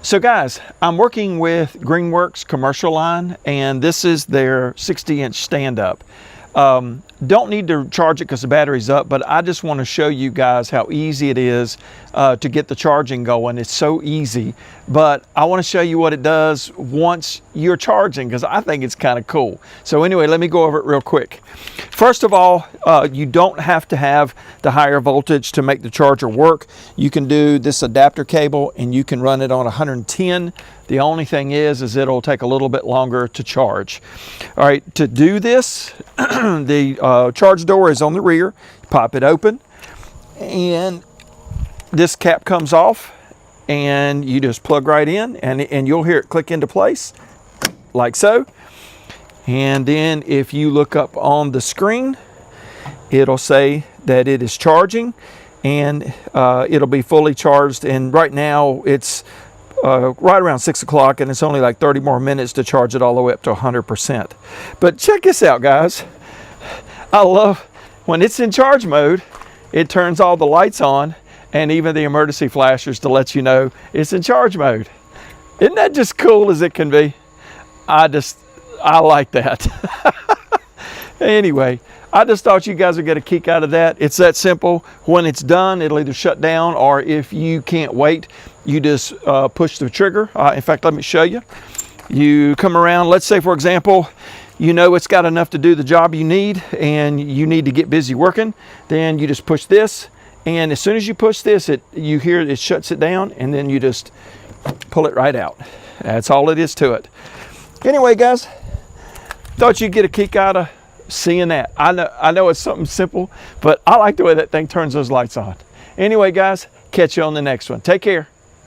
So guys, I'm working with Greenworks Commercial line, and this is their 60-inch stand-up. Don't need to charge it because the battery's up, but I just want to show you guys how easy it is to get the charging going. It's so easy, but I want to show you what it does once you're charging, because I think it's kind of cool. So anyway, let me go over it real quick. First of all, you don't have to have the higher voltage to make the charger work. You can do this adapter cable and you can run it on 110. The only thing is it'll take a little bit longer to charge. All right, to do this, the charge door is on the rear. Pop it open and this cap comes off and you just plug right in and you'll hear it click into place like so. And then if you look up on the screen, it'll say that it is charging and it'll be fully charged. And right now it's right around 6 o'clock and it's only like 30 more minutes to charge it all the way up to 100%. But check this out, guys. I love when it's in charge mode, it turns all the lights on and even the emergency flashers to let you know it's in charge mode. Isn't that just cool as it can be? I like that. Anyway, I just thought you guys would get a kick out of that. It's that simple. When it's done, it'll either shut down, or if you can't wait, you just push the trigger. In fact, let me show you. You come around, let's say for example, you know it's got enough to do the job you need and you need to get busy working, then you just push this, and as soon as you push this, you hear it shuts it down, and then you just pull it right out. That's all it is to it. Anyway, guys, thought you'd get a kick out of seeing that. I know it's something simple, but I like the way that thing turns those lights on. Anyway, guys, catch you on the next one. Take care.